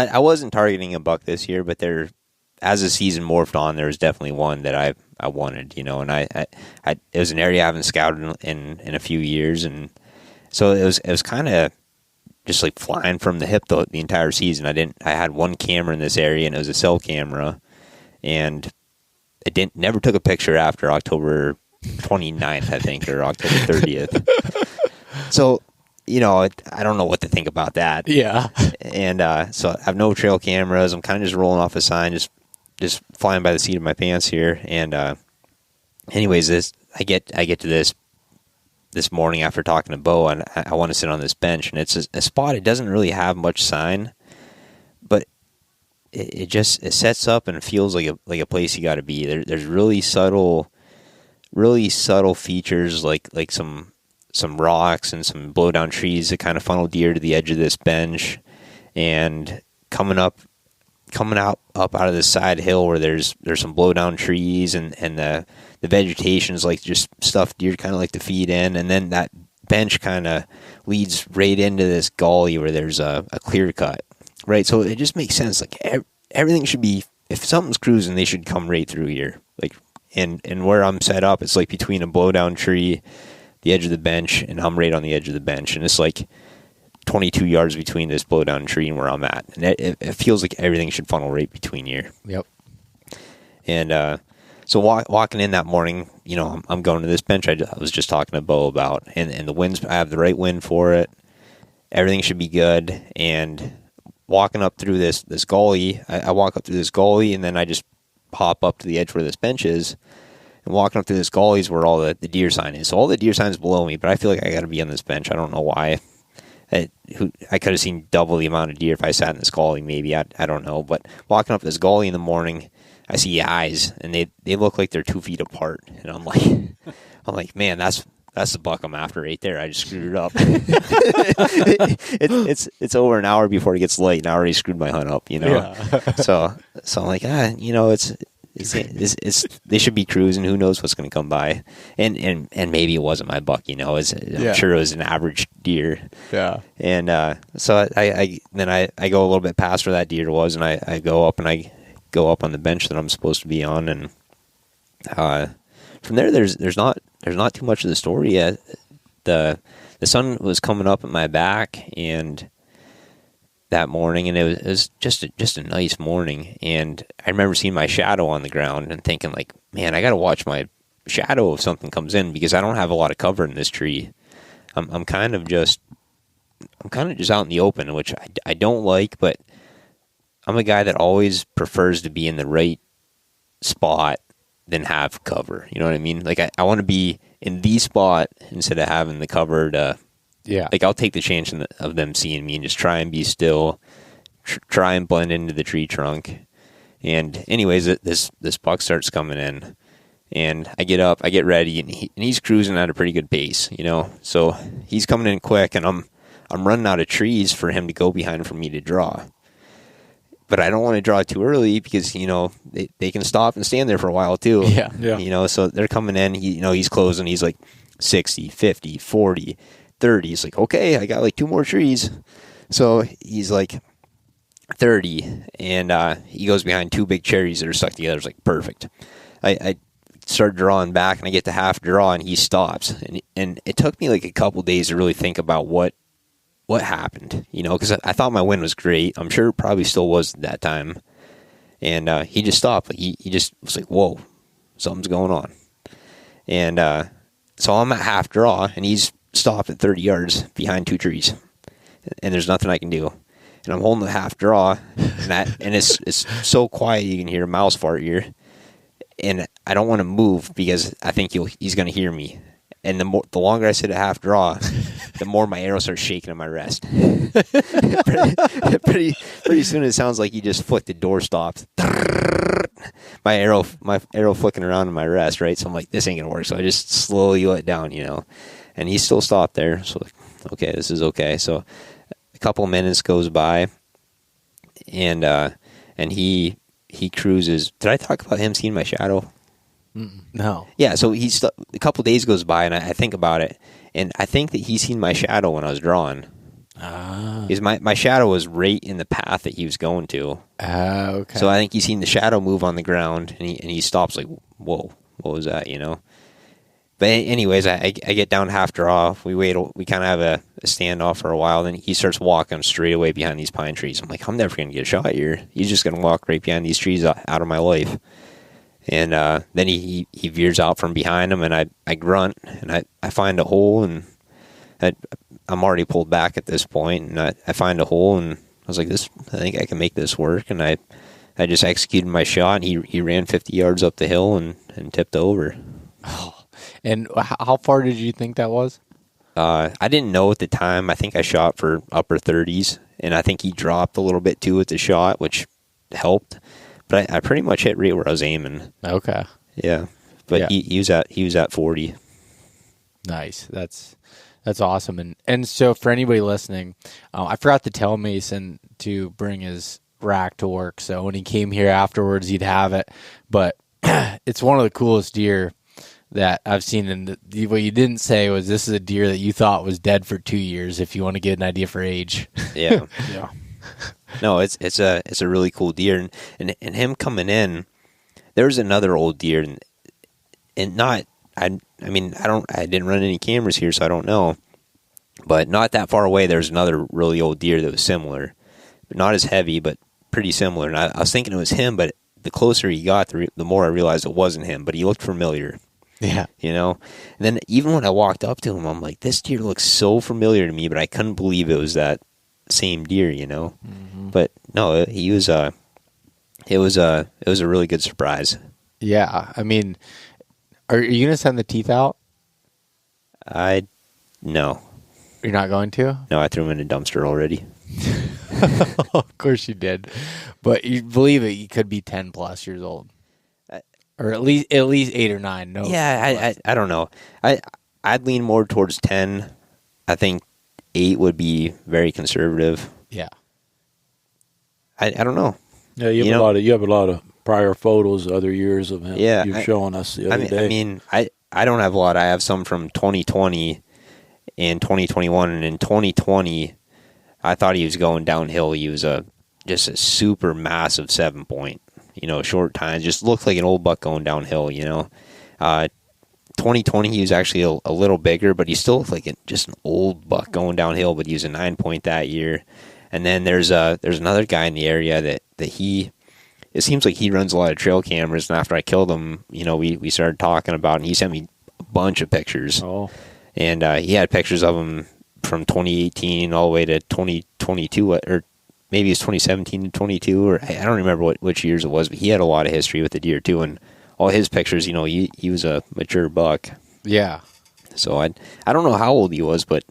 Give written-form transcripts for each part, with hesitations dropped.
I wasn't targeting a buck this year, but as the season morphed on, there was definitely one that I wanted, and it was an area I haven't scouted in a few years, and so it was kind of just like flying from the hip the entire season. I had one camera in this area, and it was a cell camera, and it never took a picture after October 29th, I think, or October 30th. So, I don't know what to think about that. Yeah. And so I have no trail cameras. I'm kind of just rolling off a sign, just flying by the seat of my pants here. And anyways, I get to this morning after talking to Bo, and I want to sit on this bench, and it's a spot. It doesn't really have much sign, but it sets up and it feels like a place you got to be. There's really subtle features like some rocks and some blow down trees that kind of funnel deer to the edge of this bench, and coming out out of the side hill where there's some blow down trees and the vegetation is like just stuff deer kind of like to feed in, and then that bench kind of leads right into this gully where there's a clear cut, right? So it just makes sense. Like everything should be, if something's cruising, they should come right through here. Like and where I'm set up, it's like between a blow down tree, the edge of the bench, and I'm right on the edge of the bench, and it's like 22 yards between this blow down tree and where I'm at, and it feels like everything should funnel right between here. Yep. And so walking in that morning, I'm going to this bench I was just talking to Bo about, and the winds, I have the right wind for it. Everything should be good. And walking up through this gully, I walk up through this gully, and then I just pop up to the edge where this bench is. And walking up through this gully is where all the deer sign is. So all the deer sign is below me, but I feel like I got to be on this bench. I don't know why. I could have seen double the amount of deer if I sat in this gully, maybe. I don't know. But walking up this gully in the morning, I see eyes, and they look like they're 2 feet apart. And I'm like, man, that's the buck I'm after right there. I just screwed it up. It's over an hour before it gets light, and I already screwed my hunt up, Yeah. So I'm like, it's they should be cruising. Who knows what's going to come by? And maybe it wasn't my buck, I'm sure it was an average deer. Yeah. And so I go a little bit past where that deer was, and I go up on the bench that I'm supposed to be on, and from there there's not too much of the story yet. The sun was coming up at my back, and that morning, and it was just a nice morning, and I remember seeing my shadow on the ground and thinking, like, man, I got to watch my shadow if something comes in, because I don't have a lot of cover in this tree. I'm kind of just out in the open, which I don't like, but I'm a guy that always prefers to be in the right spot than have cover. You know what I mean? Like I want to be in the spot instead of having the cover to. Yeah. Like I'll take the chance of them seeing me and just try and be still, try and blend into the tree trunk. And anyways, this buck starts coming in, and I get up, I get ready, and he's cruising at a pretty good pace, So he's coming in quick, and I'm running out of trees for him to go behind for me to draw. But I don't want to draw too early because, they can stop and stand there for a while too. Yeah. So they're coming in, he's closing, he's like 60, 50, 40, 30. He's like, okay, I got like 2 more trees. So he's like 30, and he goes behind 2 big cherries that are stuck together. It's like perfect. I start drawing back, and I get to half draw, and he stops. And it took me like a couple days to really think about what happened, because I thought my wind was great. I'm sure it probably still was at that time. And he just stopped. Like he just was like, whoa, something's going on. And so I'm at half draw, and he's stopped at 30 yards behind 2 trees, and there's nothing I can do. And I'm holding the half draw, and it's so quiet you can hear a mouse fart here, and I don't want to move because I think he's going to hear me. And the longer I sit at half draw, the more my arrow starts shaking in my rest. pretty soon it sounds like he just flicked the door stopped. My arrow flicking around in my rest, right? So I'm like, this ain't gonna work. So I just slowly let down, and he's still stopped there. So okay, this is okay. So a couple of minutes goes by, and he cruises. Did I talk about him seeing my shadow? No. Yeah, so a couple days goes by, and I think about it, and I think that he's seen my shadow when I was drawing. Because my shadow was right in the path that he was going to. Okay. So I think he's seen the shadow move on the ground, and he stops like, whoa, what was that, But anyways, I get down half draw. We kind of have a standoff for a while. Then he starts walking straight away behind these pine trees. I'm like, I'm never going to get a shot here. He's just going to walk right behind these trees out of my life. And then he veers out from behind him, and I grunt, and I find a hole, and I'm already pulled back at this point, and I find a hole, and I was like, I think I can make this work. And I just executed my shot, and he ran 50 yards up the hill and tipped over. Oh. And how far did you think that was? I didn't know at the time. I think I shot for upper 30s, and I think he dropped a little bit too with the shot, which helped. But I pretty much hit right where I was aiming. Okay. Yeah, but yeah. He was at 40. Nice. That's awesome. And so for anybody listening, I forgot to tell Mason to bring his rack to work. So when he came here afterwards, he'd have it. But it's one of the coolest deer that I've seen. And what you didn't say was this is a deer that you thought was dead for 2 years, if you want to get an idea for age. Yeah. Yeah. No, it's a really cool deer, and him coming in, there was another old deer, and not I didn't run any cameras here, so I don't know, but not that far away there's another really old deer that was similar, but not as heavy, but pretty similar. And I was thinking it was him, but the closer he got, the more I realized it wasn't him, but he looked familiar. Yeah. And then even when I walked up to him, I'm like, this deer looks so familiar to me, but I couldn't believe it was that same deer, Mm-hmm. But no, it was a really good surprise. Yeah. I mean, are you going to send the teeth out? No. You're not going to? No, I threw him in a dumpster already. Of course you did. But you believe it, he could be 10 plus years old. Or at least 8 or 9. No. Yeah, I don't know. I'd lean more towards 10. I think 8 would be very conservative. Yeah. I don't know. Yeah, you have a lot of prior photos, other years of him. Yeah, you've shown us the other day. I mean, I don't have a lot. I have some from 2020 and 2021, and in 2020, I thought he was going downhill. He was just a super massive 7-point. Short time, just looked like an old buck going downhill. 2020, he was actually a little bigger, but he still looked like just an old buck going downhill. But he was a 9-point that year. And then there's another guy in the area that it seems like he runs a lot of trail cameras. And after I killed him, we started talking about it, and he sent me a bunch of pictures. Oh, and he had pictures of him from 2018 all the way to 2022, or maybe it's 2017 to 22, or I don't remember which years it was, but he had a lot of history with the deer too, and all his pictures, he was a mature buck. Yeah. So I don't know how old he was, but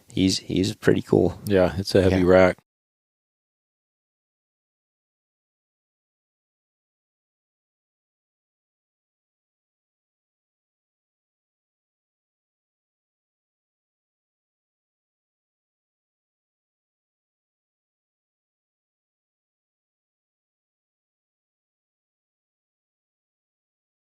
he's pretty cool. yeah, it's a heavy rack.